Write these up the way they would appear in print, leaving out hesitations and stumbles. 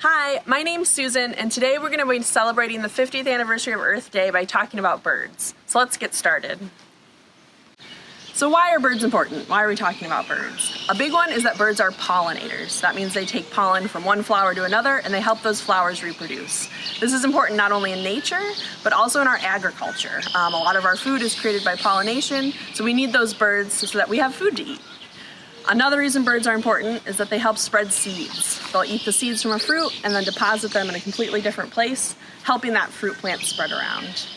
Hi, my name's Susan, and today we're going to be celebrating the 50th anniversary of Earth Day by talking about birds. So let's get started. So why are birds important? Why are we talking about birds? A big one is that birds are pollinators. That means they take pollen from one flower to another and they help those flowers reproduce. This is important not only in nature, but also in our agriculture. A lot of our food is created by pollination, so we need those birds so that we have food to eat. Another reason birds are important is that they help spread seeds. They'll eat the seeds from a fruit and then deposit them in a completely different place, helping that fruit plant spread around.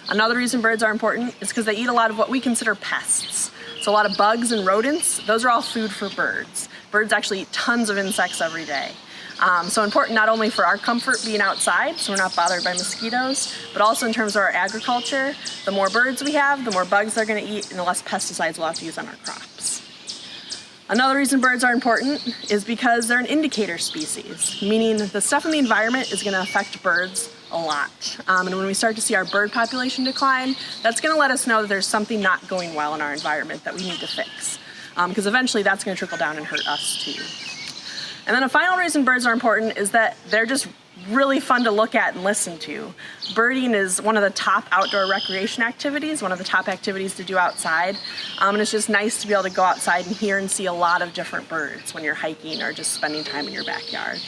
Another reason birds are important is because they eat a lot of what we consider pests. So a lot of bugs and rodents, those are all food for birds. Birds actually eat tons of insects every day. So important not only for our comfort being outside, so we're not bothered by mosquitoes, but also in terms of our agriculture. The more birds we have, the more bugs they're going to eat and the less pesticides we'll have to use on our crops. Another reason birds are important is because they're an indicator species, meaning the stuff in the environment is going to affect birds a lot. And when we start to see our bird population decline, that's going to let us know that there's something not going well in our environment that we need to fix. Because eventually that's going to trickle down and hurt us too. And then a final reason birds are important is that they're just really fun to look at and listen to. Birding is one of the top outdoor recreation activities, one of the top activities to do outside. And it's just nice to be able to go outside and hear and see a lot of different birds when you're hiking or just spending time in your backyard.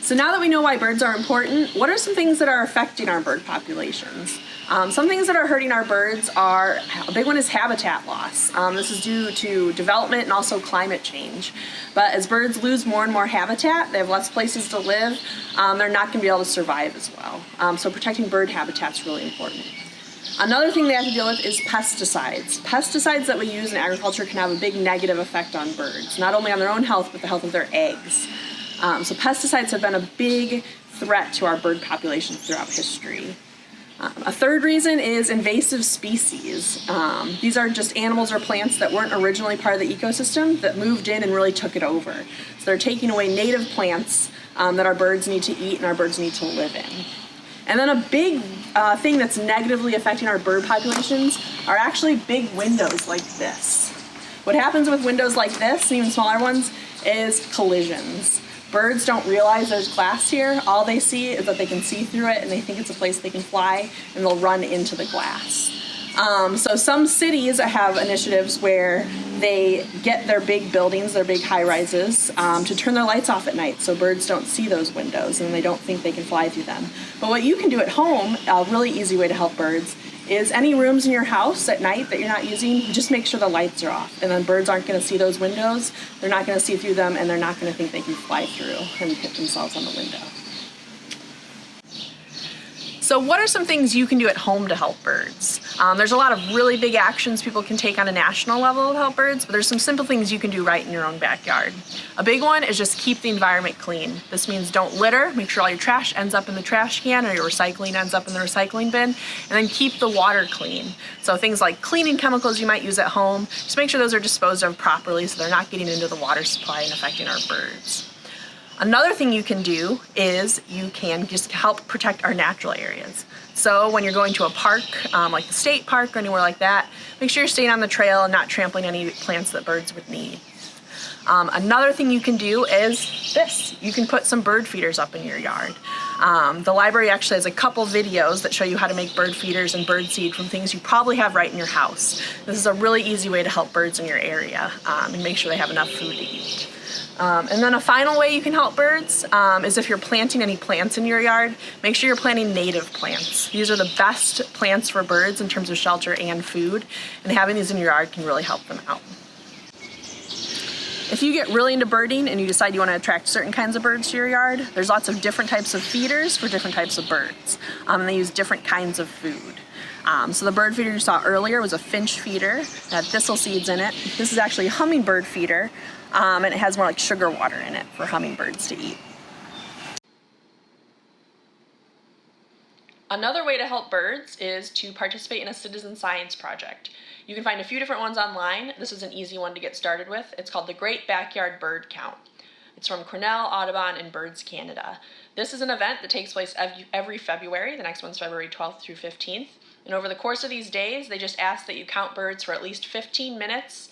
So now that we know why birds are important, what are some things that are affecting our bird populations? Some things that are hurting our birds are, a big one is habitat loss. This is due to development and also climate change. But as birds lose more and more habitat, they have less places to live, they're not going to be able to survive as well. So protecting bird habitat is really important. Another thing they have to deal with is pesticides. Pesticides that we use in agriculture can have a big negative effect on birds, not only on their own health, but the health of their eggs. So pesticides have been a big threat to our bird populations throughout history. A third reason is invasive species. These are just animals or plants that weren't originally part of the ecosystem that moved in and really took it over. So they're taking away native plants that our birds need to eat and our birds need to live in. And then a big thing that's negatively affecting our bird populations are actually big windows like this. What happens with windows like this, and even smaller ones, is collisions. Birds don't realize there's glass here. All they see is that they can see through it and they think it's a place they can fly and they'll run into the glass. So some cities have initiatives where they get their big buildings, their big high-rises, to turn their lights off at night so birds don't see those windows and they don't think they can fly through them. But what you can do at home, a really easy way to help birds, is any rooms in your house at night that you're not using, just make sure the lights are off. And then birds aren't going to see those windows, they're not going to see through them, and they're not going to think they can fly through and hit themselves on the window. So what are some things you can do at home to help birds? There's a lot of really big actions people can take on a national level to help birds, but there's some simple things you can do right in your own backyard. A big one is just keep the environment clean. This means don't litter, make sure all your trash ends up in the trash can or your recycling ends up in the recycling bin, and then keep the water clean. So things like cleaning chemicals you might use at home, just make sure those are disposed of properly so they're not getting into the water supply and affecting our birds. Another thing you can do is you can just help protect our natural areas. So when you're going to a park, like the state park or anywhere like that, make sure you're staying on the trail and not trampling any plants that birds would need. Another thing you can do is this. You can put some bird feeders up in your yard. The library actually has a couple videos that show you how to make bird feeders and bird seed from things you probably have right in your house. This is a really easy way to help birds in your area and make sure they have enough food to eat. And then a final way you can help birds is if you're planting any plants in your yard, make sure you're planting native plants. These are the best plants for birds in terms of shelter and food, and having these in your yard can really help them out. If you get really into birding and you decide you want to attract certain kinds of birds to your yard, there's lots of different types of feeders for different types of birds, and they use different kinds of food. So the bird feeder you saw earlier was a finch feeder that had thistle seeds in it. This is actually a hummingbird feeder, and it has more like sugar water in it for hummingbirds to eat. Another way to help birds is to participate in a citizen science project. You can find a few different ones online. This is an easy one to get started with. It's called the Great Backyard Bird Count. It's from Cornell, Audubon, and Birds Canada. This is an event that takes place every February. The next one's February 12th through 15th. And over the course of these days, they just ask that you count birds for at least 15 minutes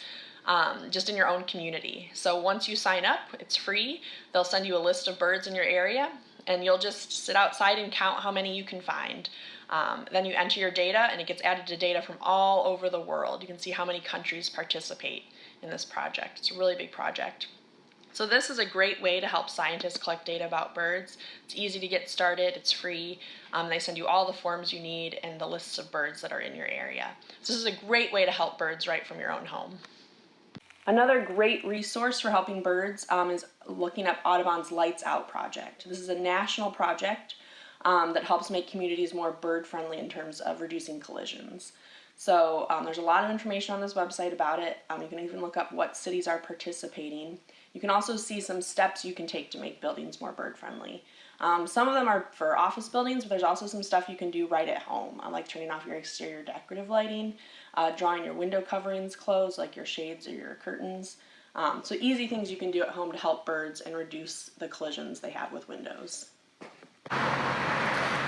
just in your own community. So once you sign up, it's free. They'll send you a list of birds in your area, and you'll just sit outside and count how many you can find. Then you enter your data, and it gets added to data from all over the world. You can see how many countries participate in this project. It's a really big project. So this is a great way to help scientists collect data about birds. It's easy to get started, it's free. They send you all the forms you need and the lists of birds that are in your area. So this is a great way to help birds right from your own home. Another great resource for helping birds is looking up Audubon's Lights Out project. This is a national project that helps make communities more bird-friendly in terms of reducing collisions. So there's a lot of information on this website about it. You can even look up what cities are participating. You can also see some steps you can take to make buildings more bird-friendly. Some of them are for office buildings, but there's also some stuff you can do right at home, like turning off your exterior decorative lighting, drawing your window coverings closed, like your shades or your curtains. So easy things you can do at home to help birds and reduce the collisions they have with windows.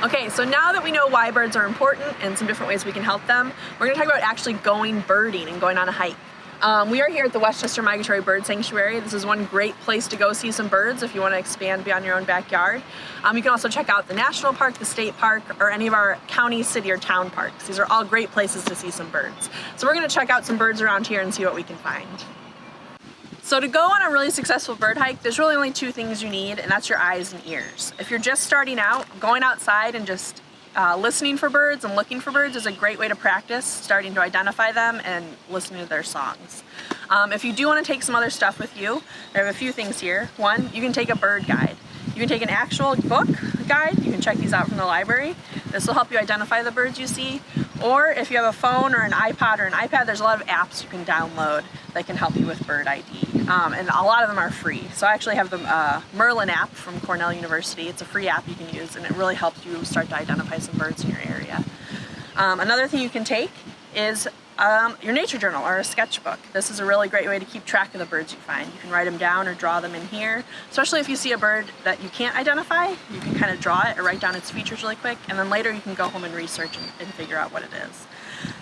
Okay, so now that we know why birds are important and some different ways we can help them, we're going to talk about actually going birding and going on a hike. We are here at the Westchester Migratory Bird Sanctuary. This is one great place to go see some birds if you want to expand beyond your own backyard. You can also check out the national park, the state park, or any of our county, city, or town parks. These are all great places to see some birds. So we're going to check out some birds around here and see what we can find. So to go on a really successful bird hike, there's really only two things you need, and that's your eyes and ears. If you're just starting out, going outside and just listening for birds and looking for birds is a great way to practice starting to identify them and listening to their songs. If you do want to take some other stuff with you, I have a few things here. One, you can take a bird guide. You can take an actual book guide. You can check these out from the library. This will help you identify the birds you see. Or if you have a phone or an iPod or an iPad, there's a lot of apps you can download that can help you with bird ID. And a lot of them are free. So I actually have the Merlin app from Cornell University. It's a free app you can use, and it really helps you start to identify some birds in your area. Another thing you can take is your nature journal or a sketchbook. This is a really great way to keep track of the birds you find. You can write them down or draw them in here, especially if you see a bird that you can't identify. You can kind of draw it or write down its features really quick, and then later you can go home and research and figure out what it is.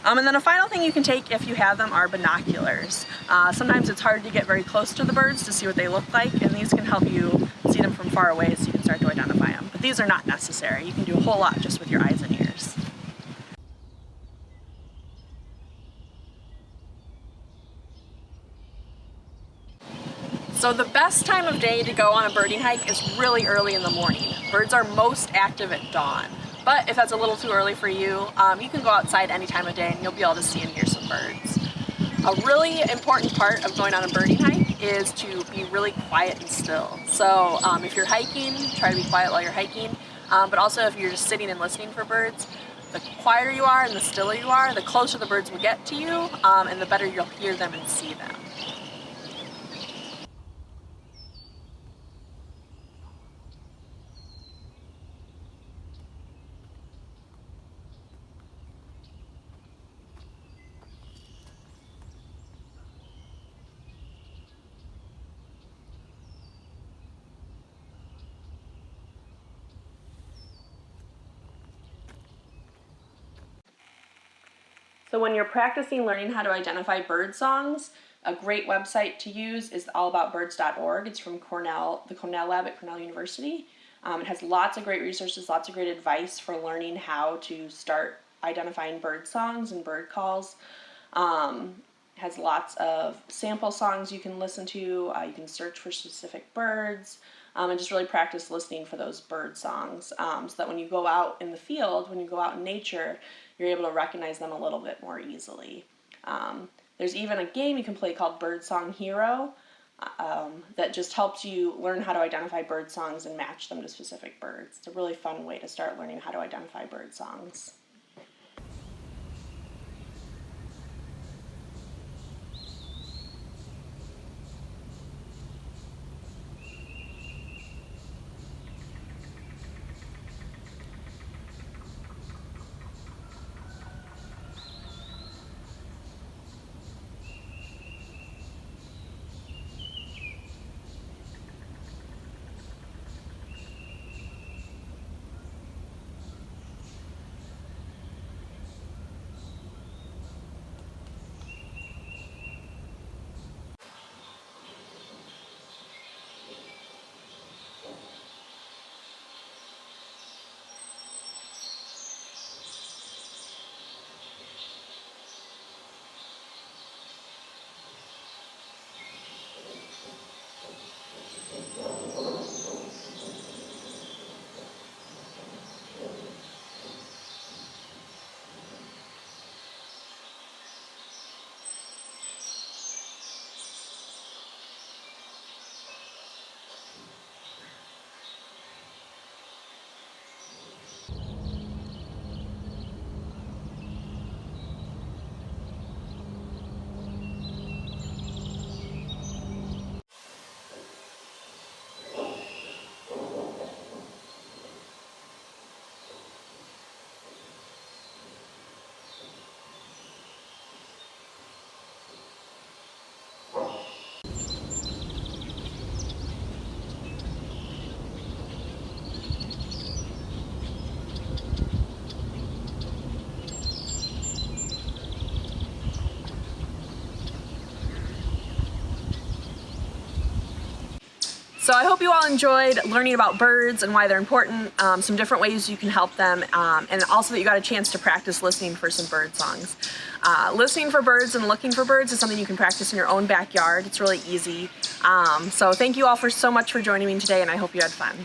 And then a final thing you can take if you have them are binoculars. Sometimes it's hard to get very close to the birds to see what they look like, and these can help you see them from far away so you can start to identify them. But these are not necessary. You can do a whole lot just with your eyes and ears. So the best time of day to go on a birding hike is really early in the morning. Birds are most active at dawn. But if that's a little too early for you, you can go outside any time of day and you'll be able to see and hear some birds. A really important part of going on a birding hike is to be really quiet and still. So if you're hiking, try to be quiet while you're hiking. But also if you're just sitting and listening for birds, the quieter you are and the stiller you are, the closer the birds will get to you, and the better you'll hear them and see them. So when you're practicing learning how to identify bird songs, a great website to use is allaboutbirds.org. It's from the Cornell Lab at Cornell University. It has lots of great resources, lots of great advice for learning how to start identifying bird songs and bird calls. It has lots of sample songs you can listen to. You can search for specific birds and just really practice listening for those bird songs so that when you go out in the field, when you go out in nature, you're able to recognize them a little bit more easily. There's even a game you can play called Birdsong Hero that just helps you learn how to identify bird songs and match them to specific birds. It's a really fun way to start learning how to identify bird songs. So I hope you all enjoyed learning about birds and why they're important, some different ways you can help them, and also that you got a chance to practice listening for some bird songs. Listening for birds and looking for birds is something you can practice in your own backyard. It's really easy. So thank you all so much for joining me today, and I hope you had fun.